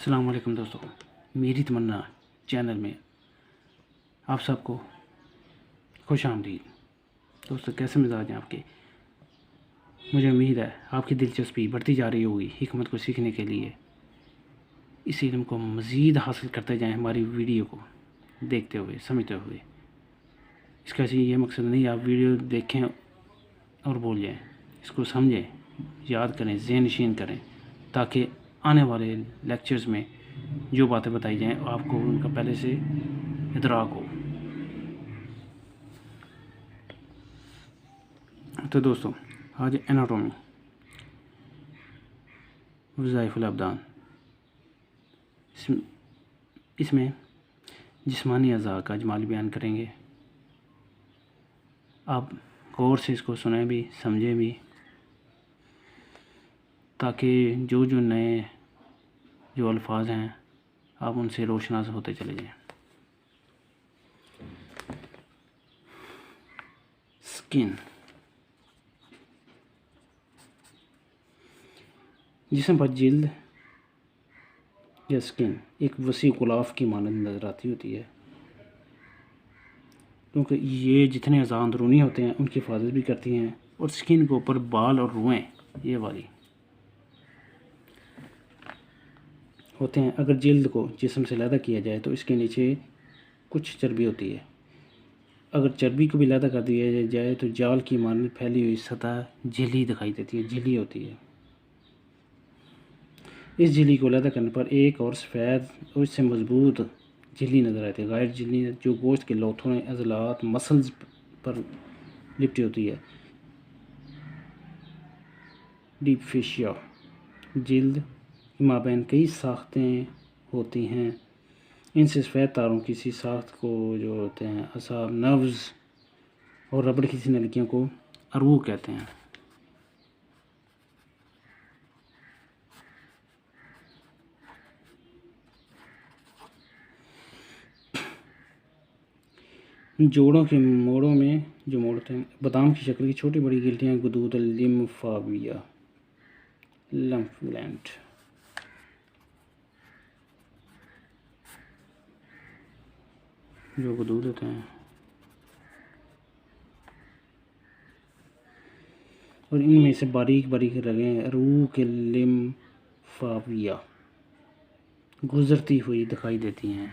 अस्सलाम वालेकुम दोस्तों, मेरी तमन्ना चैनल में आप सबको खुश आमदीद। दोस्तों, कैसे मिजाज हैं आपके? मुझे उम्मीद है आपकी दिलचस्पी बढ़ती जा रही होगी हिकमत को सीखने के लिए। इस इल्म को मज़ीद हासिल करते जाएं, हमारी वीडियो को देखते हुए, समझते हुए। इसका ये मकसद नहीं आप वीडियो देखें और भूल जाएँ, इसको समझें, याद करें, ज़हन नशीन करें, ताकि आने वाले लेक्चर्स में जो बातें बताई जाएं आपको उनका पहले से इदराक हो। तो दोस्तों, आज एनाटॉमी, वज़ाइफ़ुल अबदान, इसमें जिस्मानी अज़ा का इजमाल बयान करेंगे। आप गौर से इसको सुनें भी, समझें भी, ताकि जो नए जो अल्फाज हैं आप उनसे रोशनास होते चले जाएं। स्किन, जिस्म पर जिल्द या स्किन एक वसी गुलाफ की मानद नज़र आती होती है, क्योंकि ये जितने अज़ा अंदरूनी होते हैं उनकी हिफाजत भी करती हैं। और स्किन के ऊपर बाल और रुएं ये वाली होते हैं। अगर जिल्द को जिस्म से अलहदा किया जाए तो इसके नीचे कुछ चर्बी होती है। अगर चर्बी को भी अलहदा कर दिया जाए तो जाल की मानद फैली हुई सतह झिल्ली दिखाई देती है, झिल्ली होती है। इस झिल्ली को अलहदा करने पर एक और सफ़ेद और इससे मजबूत झिल्ली नज़र आती है, गायद झिल्ली, जो गोश्त के लोथों, अज़लात, मसल्स पर लिपटी होती है। डीप फेशिया, जिल्द के माबैन कई साख्तें होती हैं। इनसे सफ़ेद तारों की सी साख्त को जो होते हैं असाब, नर्व्स और रबड़ की सी नलिकाओं को अरू कहते हैं। जोड़ों के मोड़ों में जो मोड़ होते हैं, बादाम की शक्ल की छोटी बड़ी गिल्टियाँ, गुदूद, लिम्फाविया, लम्फ ग्लैंड। जो गुदूद होते हैं और इनमें से बारीक बारीक रगें रूह के लिम्फाविया गुजरती हुई दिखाई देती हैं,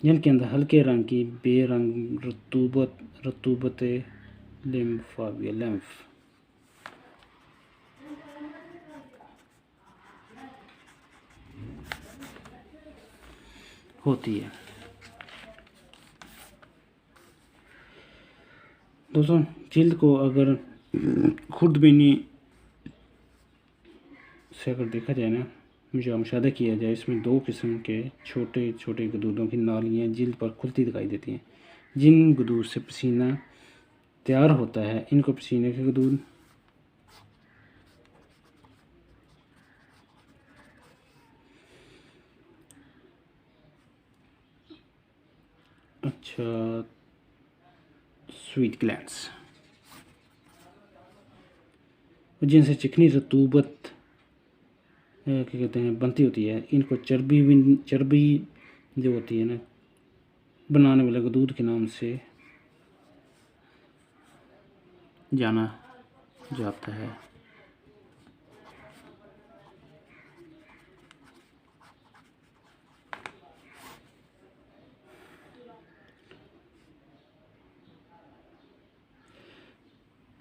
जिनके अंदर हल्के रंग की बेरंग रतूबत लिम्फाविया लैम्फ होती है। दोस्तों, जिल्द को अगर खुर्दबीनी से अगर देखा जाए ना, जो मुशाहिदा किया जाए, इसमें दो किस्म के छोटे छोटे गदूदों की नालियाँ जिल्द पर खुलती दिखाई देती हैं। जिन गदूद से पसीना तैयार होता है इनको पसीने के गदूद, अच्छा, स्वीट ग्लैंड्स, जिनसे चिकनी रतूबत क्या कहते हैं बनती होती है, इनको चर्बी जो होती है ना बनाने वाले गदूद के नाम से जाना जाता है।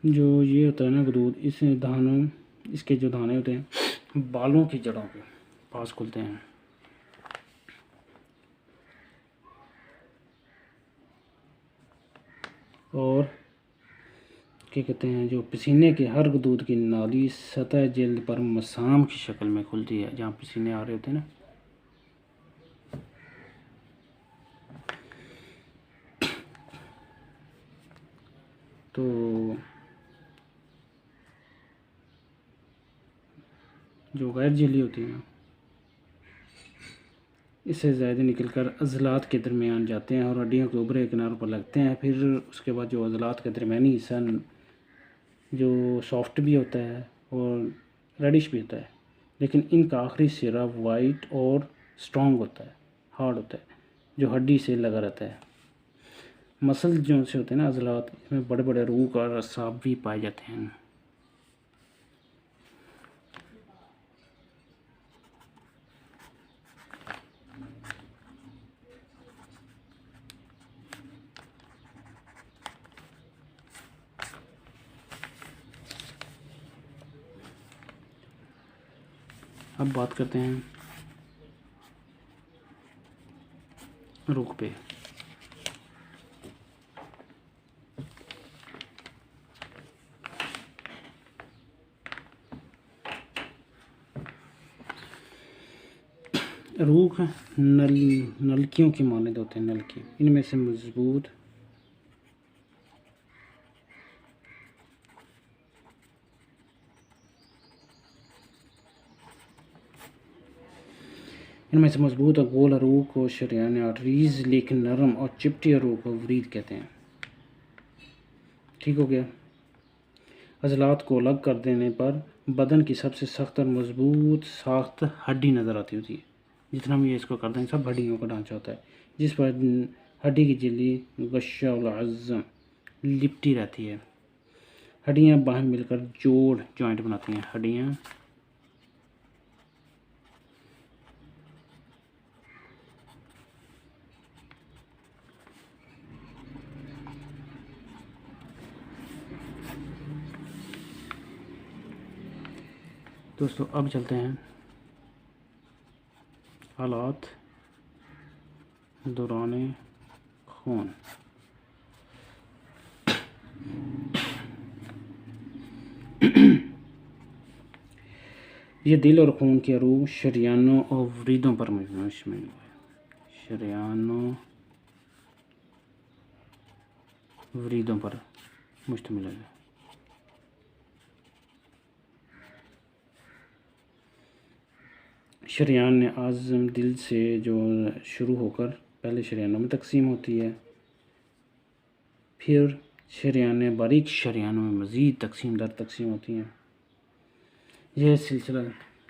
जो ये होता है ना गदूद, इसके जो दाने होते हैं बालों की जड़ों के पास खुलते हैं। और क्या कहते हैं, जो पसीने के हर गदूद की नाली सतह जिल्द पर मसाम की शक्ल में खुलती है, जहाँ पसीने आ रहे होते हैं ना। तो जो गैर झिल्ली होती है ना, इससे ज़्यादा निकलकर अज़लात के दरमियान जाते हैं और हड्डियों के ऊपरी किनारों पर लगते हैं। फिर उसके बाद जो अज़लात का दरमियानी हिस्सा जो सॉफ्ट भी होता है और रेडिश भी होता है, लेकिन इनका आखिरी सिरा वाइट और स्ट्रॉन्ग होता है, हार्ड होता है, जो हड्डी से लगा रहता है। मसल जो से होते हैं ना अज़लात, इसमें बड़े बड़े रूख और असाब भी पाए जाते हैं। अब बात करते हैं रूख पे। रूख नलकियों की मानद होते हैं, नलकी। इनमें से मजबूत और गोल अरूख को शरियान आर्टरीज, लेकिन नरम और चिपटी अरूख को वरीद कहते हैं। ठीक हो गया। अज़लात को अलग कर देने पर बदन की सबसे सख्त और मजबूत साख्त हड्डी नज़र आती होती है। जितना भी इसको कर दें सब हड्डियों का ढांचा होता है, जिस पर हड्डी की झिल्ली गश्शा-उल-अज़्म लिपटी रहती है। हड्डियाँ बाहर मिलकर जोड़ जॉइंट बनाती हैं। हड्डियाँ दोस्तों अब चलते हैं हालात दौरान खून। ये दिल और खून के अरूख शरियानों और वरीदों पर मुश्तमिल है। शरियानों वरीदों पर मुश्तमिल है। शरियान आज़म दिल से जो शुरू होकर पहले शरियानों में तकसीम होती है, फिर शरियान बारीक शरियानों में मज़ीद तकसीम होती हैं। यह सिलसिला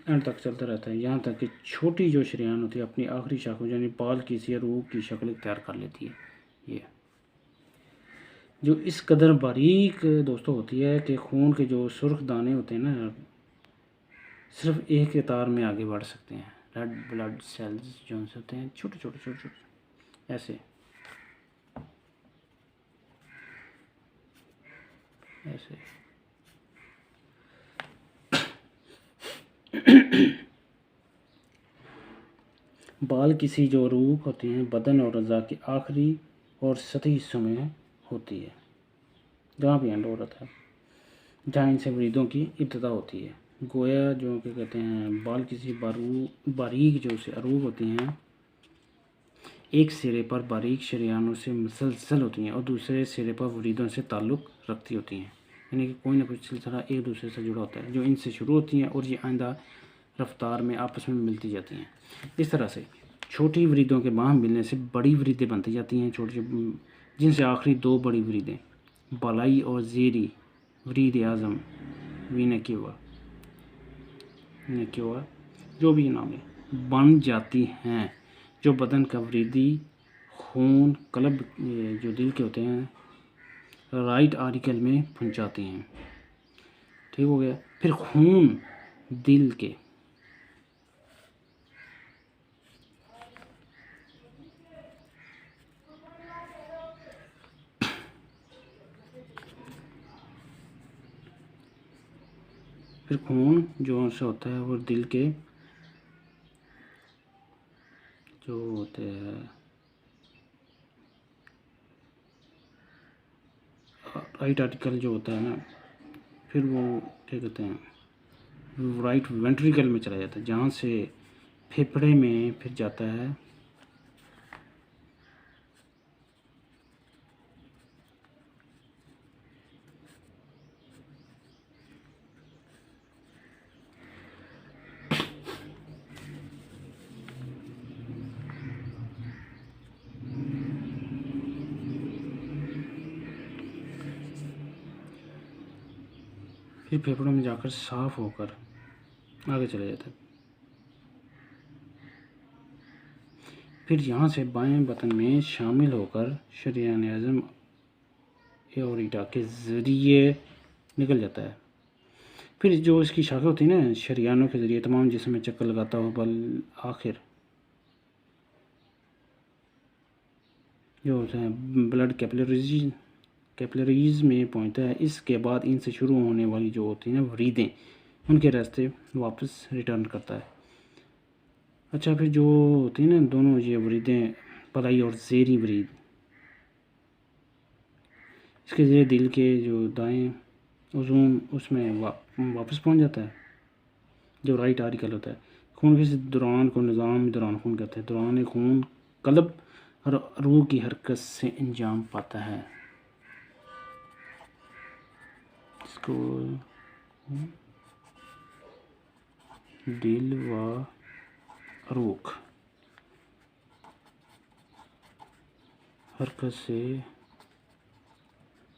एंड तक चलता रहता है, यहाँ तक कि छोटी जो शरियान होती है अपनी आखिरी शाखों यानी बाल की सी रूह की शक्ल इख्तियार कर लेती है। ये जो इस कदर बारीक दोस्तों होती है कि खून के जो सुर्ख दाने होते हैं ना, सिर्फ एक कतार में आगे बढ़ सकते हैं। रेड ब्लड सेल्स जो होते हैं छोटे छोटे ऐसे ऐसे बाल किसी जो रूख होती हैं बदन और अज़ा के आखिरी और सतही हिस्सों में होती है, जहाँ भी एंड हो रहा था, जहाँ इनसे वरीदों की इब्तिदा होती है। गोया जो क्या कहते हैं बाल किसी बारीक जो से अरूख होती हैं, एक सिरे पर बारीक शरियानों से मुसलसल होती हैं और दूसरे सिरे पर वरीदों से ताल्लुक़ रखती होती हैं। यानी कि कोई ना कोई सिलसिला एक दूसरे से जुड़ा होता है जो इनसे शुरू होती हैं और ये आइंदा रफ्तार में आपस में मिलती जाती हैं। इस तरह से छोटी वरीदों के बाहम मिलने से बड़ी वरीदें बनती जाती हैं, छोटी जिनसे आखिरी दो बड़ी वरीदें बालाई और ज़ेरी वरीद आज़म वीना क्यों जो भी नाम है बन जाती हैं, जो बदन का वरीदी खून कलब जो दिल के होते हैं राइट आर्टिकल में पहुंचाती हैं। ठीक हो गया। फिर खून दिल के जो से होता है वो दिल के जो होते हैं राइट आर्टिकल जो होता है ना, फिर वो क्या कहते हैं राइट वेंट्रिकल में चला जाता है, जहाँ से फेफड़े में फिर जाता है फिर फेफड़ों में जाकर साफ़ होकर आगे चला जाता है। फिर यहाँ से बाएं बटन में शामिल होकर शरीयान आज़म एओर्टा के ज़रिए निकल जाता है। फिर जो इसकी शाखा होती है ना, शरीयानों के ज़रिए तमाम जिस्म में चक्कर लगाता हुआ बल आखिर जो होता है ब्लड कैपिलरीज में पहुंचता है। इसके बाद इनसे शुरू होने वाली जो होती हैं वरीदें उनके रास्ते वापस रिटर्न करता है। अच्छा, फिर जो होती है ना दोनों ये वरीदें, पलाई और ज़ेरी वरीद, इसके ज़रिए दिल के जो दाएं उज़ून उसमें वापस पहुंच जाता है, जो राइट आर्टिकल होता है। खून के दौरान को निज़ाम दौरान खून कहते हैं। दौरान खून कल्ब और रूह की हरकत से अंजाम पाता है। इसको दिल व रूह हरकत से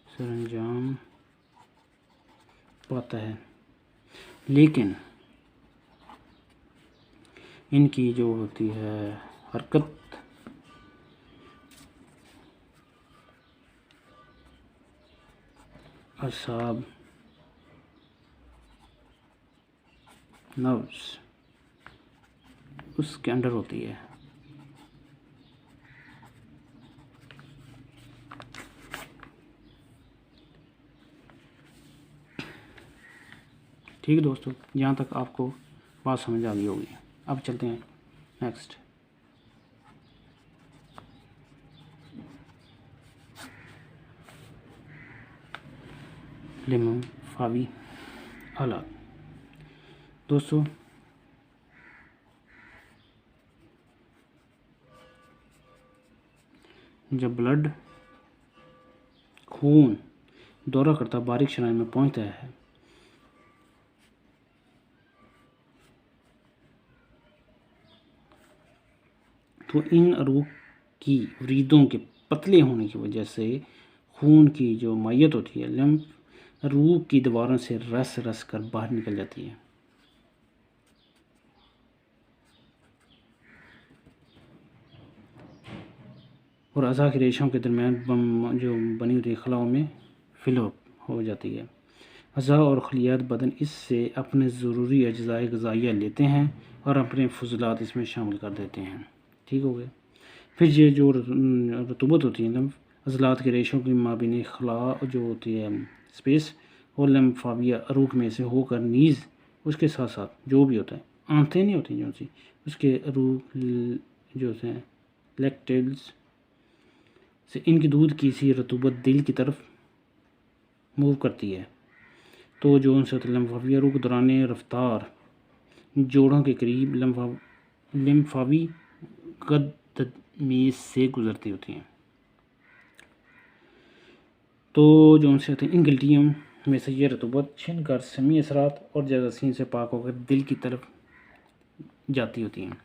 सरंजाम पाता है। लेकिन इनकी जो होती है हरकत असाब नर्व्स उसके अंडर होती है। ठीक है दोस्तों, यहाँ तक आपको बात समझ आ गई होगी। अब चलते हैं नेक्स्ट। लिम्फावी हालात। दोस्तों जब ब्लड खून दौरा करता बारीक शराइन में पहुंचता है तो इन अरूक की वरीदों के पतले होने की वजह से खून की जो मैयत होती है लिम्फ अरूक की दीवारों से रस रस कर बाहर निकल जाती है। और अज़ा की रेशों के दरमियान जो बनी हुई खलाओं में फिलअप हो जाती है। अज़ा और खलियात बदन इससे अपने ज़रूरी अज्ज़ाए ग़िज़ाइया लेते हैं और अपने फजलात इसमें शामिल कर देते हैं। ठीक हो गया। फिर ये जो रतूबत होती है लम्फ अज़लात के रेशों की माबिन खला जो होती है स्पेस और लिम्फाविया अरूक में से होकर नीज़ उसके साथ साथ जो भी होता है आंतें नहीं होती जो सी उसके अरूक जो होते हैं लैक्टेल्स से इनकी दूध की सी रतूबत दिल की तरफ मूव करती है। तो जो उनसे लिम्फावी अरूक दौरान रफ्तार जोड़ों के करीब लिम्फावी गद में से गुजरती होती हैं। तो जो उनसे होते हैं इन गिल्टियों में से ये रतूबत छिन कर समी असरात और जरासीम से पाक होकर दिल की तरफ जाती होती हैं।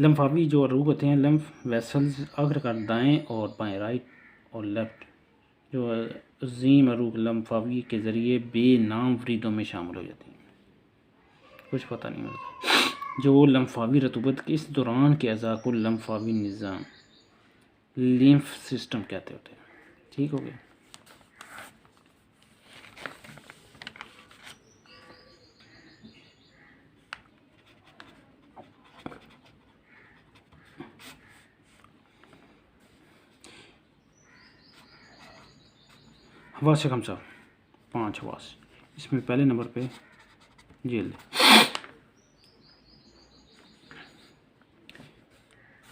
लिम्फावी जो अरूक होते हैं लिम्फ वेसल्स आखिरकार दाएं और बाएं राइट और लेफ्ट जो अजीम अरूक लिम्फावी के ज़रिए बेनाम वरीदों में शामिल हो जाती हैं। कुछ पता नहीं होता। जो लिम्फावी रतूबत के इस दौरान के अज़ा को लिम्फावी निज़ाम लिम्फ सिस्टम कहते होते हैं। ठीक हो गया। हवास खमसा 5 हवास। इसमें पहले नंबर पे जेल।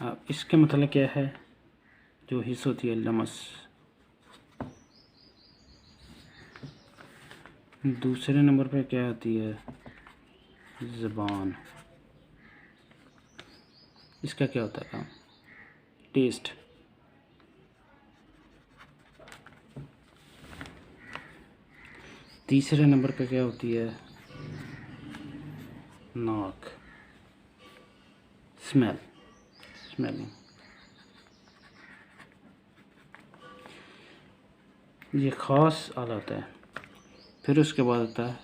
अब इसके मतलब क्या है, जो हिस्स होती है लमस। दूसरे नंबर पे क्या आती है, ज़बान। इसका क्या होता है काम, टेस्ट। तीसरे नंबर पे क्या होती है, नाक, स्मेलिंग। ये ख़ास आला होता है। फिर उसके बाद होता है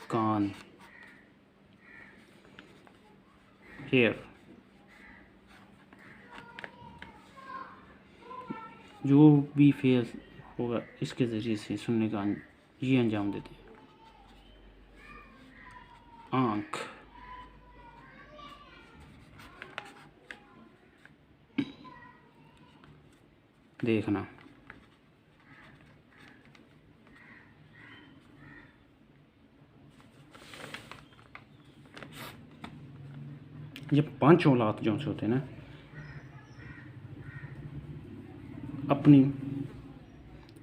कान, हेयर। जो भी फेल होगा इसके ज़रिए से सुनने का ये अंजाम देते हैं। आँख, देखना, ये पांचों औलाद जो से होते हैं ना, अपनी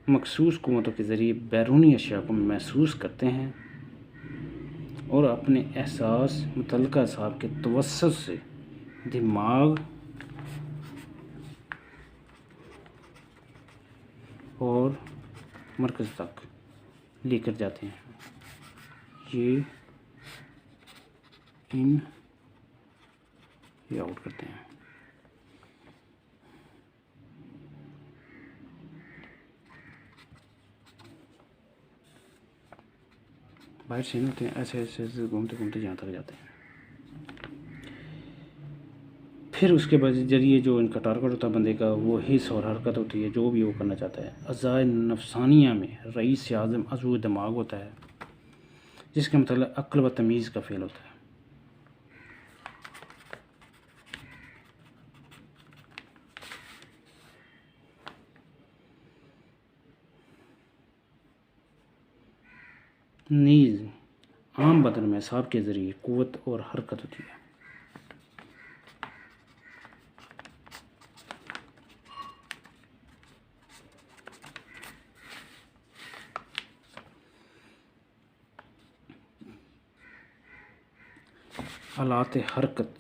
मखसूस क़ुव्वतों के ज़रिए बैरूनी अशिया को महसूस करते हैं और अपने एहसास मुतल्लिका असाब के तवस्सुत से दिमाग और मरकज़ तक लेकर जाते हैं। ये इन ये आउट करते हैं। बाहर से होते हैं, ऐसे ऐसे ऐसे घूमते घूमते जहाँ तक जाते हैं। फिर उसके बाद जरिए जो इनका टारगेट होता है बंदे का, वो हिस्स और हरकत होती है, जो भी वो करना चाहता है। अज़ाए नफ्सानिया में रईस आज़म अज़ू दिमाग होता है, जिसका मतलब अक्ल व तमीज़ का फ़ेल होता है। नीज़ आम बदन में असाब के ज़रिए क़ुव्वत और हरकत होती है। आलात हरकत,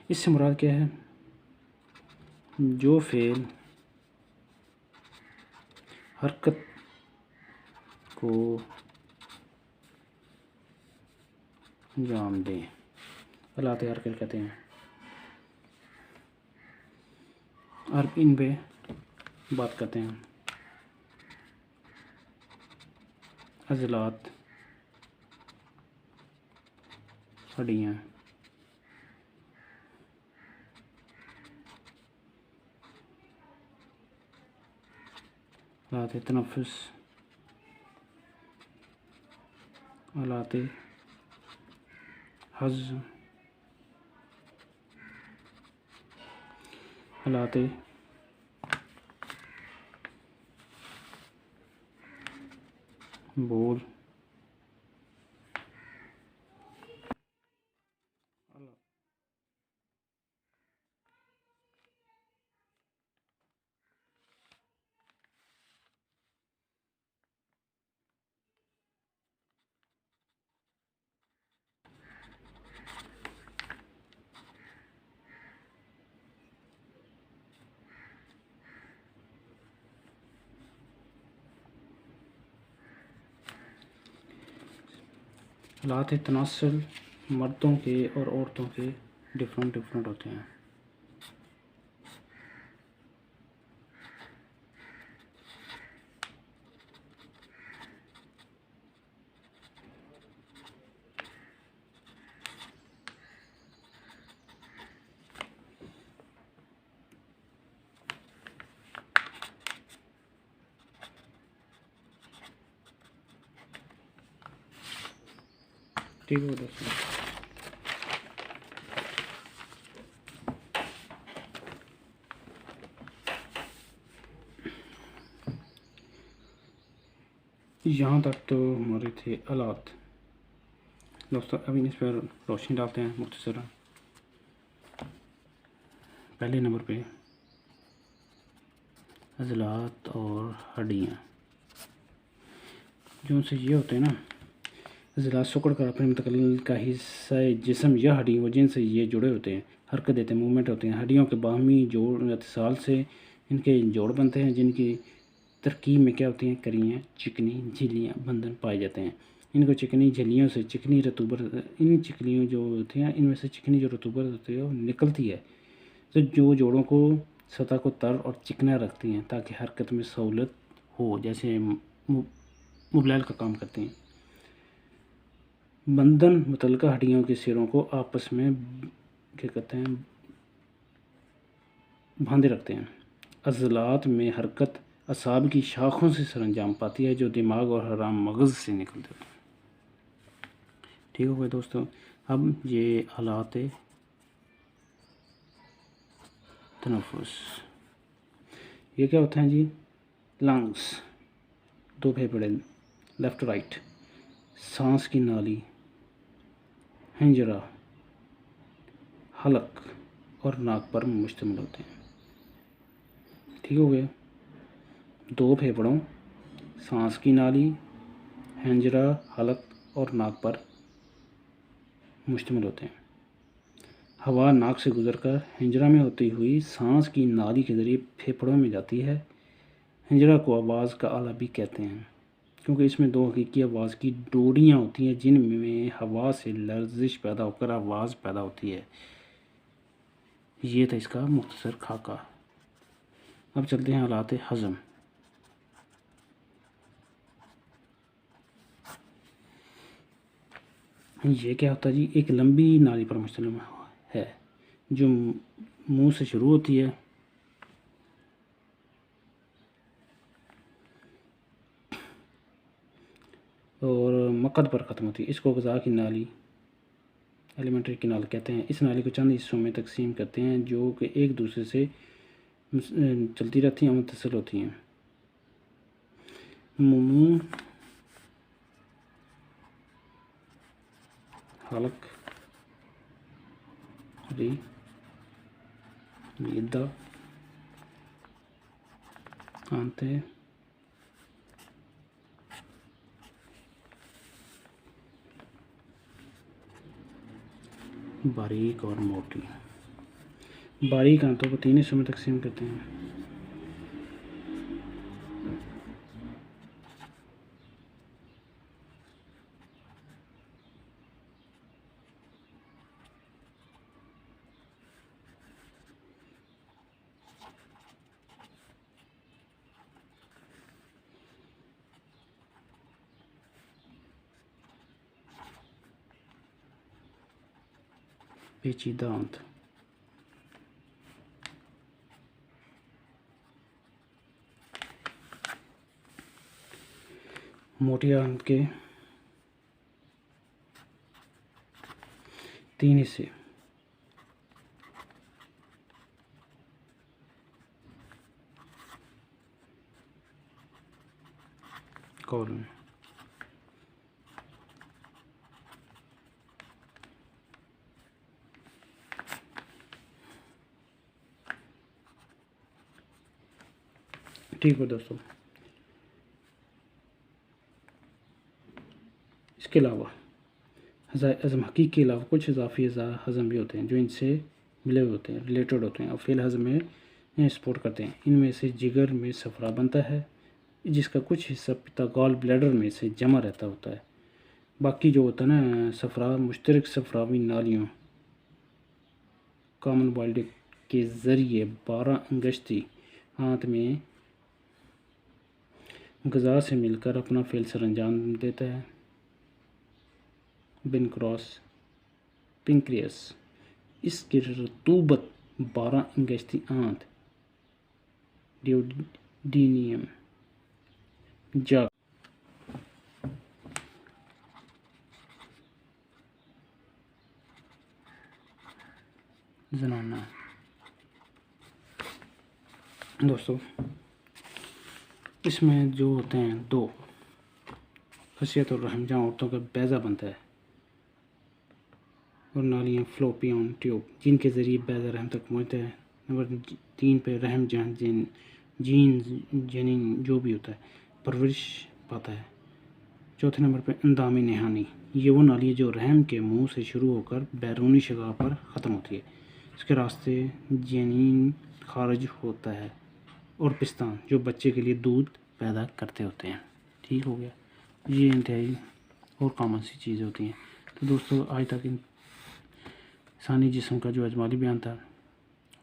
इससे मुराद क्या है? जो फ़ेल हरकत को अंजाम दें, आलात हरकत कहते हैं। और इन पे बात करते हैं। अज़लात, हड्डियाँ, आलात तनफ़ुस, आलात हज़्म, आलात बोल, आलात तनासुल मर्दों के और औरतों के डिफरेंट होते हैं। ठीक है दोस्तों, यहाँ तक तो हमारे थे आलात। दोस्तों अभी इस पर रोशनी डालते हैं मुख्तसरन। पहले नंबर पे अज़लात और हड्डियाँ, जो उनसे ये होते हैं ना, अज़लात सिकुड़ कर अपने मुतकल का हिस्सा जिस्म या हड्डी वो जिनसे ये जुड़े होते हैं, हरकत देते हैं, मूवमेंट होते हैं। हड्डियों के बाहमी जोड़ इत्तिसाल से इनके जोड़ बनते हैं, जिनकी तरकीब में क्या होती हैं? करियाँ, चिकनी झिल्लियाँ, बंधन पाए जाते हैं। इनको चिकनी झिल्लियों से चिकनी रतूबर, इन चिकनियों जो होती हैं इनमें से चिकनी जो रतूबर होती है वो निकलती है, तो जो जोड़ों को सतह को तर और चिकना रखती हैं ताकि हरकत में सहूलत हो, जैसे मोबाइल का काम करते हैं। बंधन मुतल्लिका हड्डियों के सिरों को आपस में क्या कहते हैं, बांधे रखते हैं। अज़लात में हरकत असाब की शाखों से सरंजाम पाती है जो दिमाग और हराम मगज़ से निकलते हैं। ठीक हो गया दोस्तों। अब ये हालात तनफ़ुस, ये क्या होता है जी? लंग्स, दो फेफड़े लेफ़्ट राइट, सांस की नाली, हिंजरा, हलक और नाक पर मुश्तमिल होते हैं। ठीक हो गया। दो फेफड़ों, सांस की नाली, हिंजरा, हलक और नाक पर मुश्तमिल होते हैं। हवा नाक से गुजरकर हिंजरा में होती हुई सांस की नाली के ज़रिए फेफड़ों में जाती है। हिंजरा को आवाज़ का आला भी कहते हैं क्योंकि इसमें दो हकीकी आवाज़ की डोरियाँ होती हैं जिनमें हवा से लर्जिश पैदा होकर आवाज़ पैदा होती है। ये था इसका मुख्तसर खाका। अब चलते हैं हालात हज़म। ये क्या होता है जी? एक लंबी नाली पर मुश्तमिल है जो मुंह से शुरू होती है और मकद पर ख़त्म होती है। इसको ग़िज़ा की नाली, एलिमेंट्री कैनाल कहते हैं। इस नाली को चंद हिस्सों में तकसीम करते हैं जो कि एक दूसरे से चलती रहती हैं और मुत्तसिल होती हैं। मुंह, हलक, री, गिद्दा, आंतें, बारीक और मोटी। बारीक आंतों को तीन हिस्सों में तकसीम करते हैं। पेचीदा आंत, मोटी आंत के तीन हिस्से, कॉलम। ठीक है दोस्तों। इसके अलावा हज़म हकीक के अलावा कुछ इजाफी हज़म भी होते हैं जो इनसे मिले हुए होते हैं, रिलेटेड होते हैं और फेल हज़म में सपोर्ट करते हैं। इनमें से जिगर में सफ़रा बनता है जिसका कुछ हिस्सा पिता गॉल ब्लैडर में से जमा रहता होता है। बाकी जो होता है ना सफ़रा, मुश्तरक सफ़रावी नालियों कॉमन बॉइल्ड के ज़रिए 12 अंगश्ती आंत में ग़िज़ा से मिलकर अपना फेल सरअंजाम देता है। बिनक्रॉस पिंक्रियस, इसकी रतूबत 12 अंगश्ती आंत ड्यूडीनियम जा जनाना। दोस्तों इसमें जो होते हैं दो खसियत और रहम, जहाँ औरतों का बैज़ा बनता है और नालियाँ फ्लोपियन ट्यूब जिनके ज़रिए बैज़ा रहम तक पहुँचता है। नंबर 3 पे रहम, जहाँ जीन जनीन जो भी होता है परवरिश पाता है। चौथे नंबर पे अंदामी नहानी, ये वो नाली है जो रहम के मुंह से शुरू होकर बैरूनी शगा पर ख़त्म होती है। इसके रास्ते जनीन खारिज होता है और पिस्तान जो बच्चे के लिए दूध पैदा करते होते हैं। ठीक हो गया। ये इंतहाई और कॉमन सी चीज़ें होती हैं। तो दोस्तों आज तक इंसानी जिस्म का जो अजमाली बयान था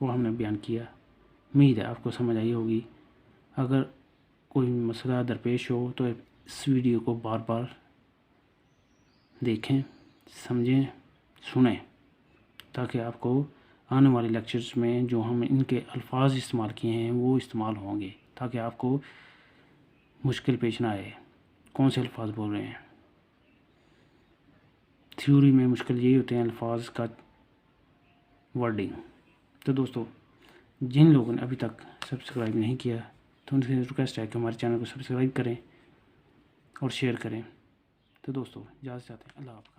वो हमने बयान किया। उम्मीद है आपको समझ आई होगी। अगर कोई मसला दरपेश हो तो इस वीडियो को बार बार देखें, समझें, सुनें, ताकि आपको आने वाले लेक्चर्स में जो हम इनके अल्फाज इस्तेमाल किए हैं वो इस्तेमाल होंगे, ताकि आपको मुश्किल पेश ना आए कौन से अल्फाज बोल रहे हैं। थ्योरी में मुश्किल यही होते हैं अल्फाज का वर्डिंग। तो दोस्तों, जिन लोगों ने अभी तक सब्सक्राइब नहीं किया तो उनसे रिक्वेस्ट है कि हमारे चैनल को सब्सक्राइब करें और शेयर करें। तो दोस्तों, इजाज़त चाहते हैं। अल्लाह हाफ़िज़।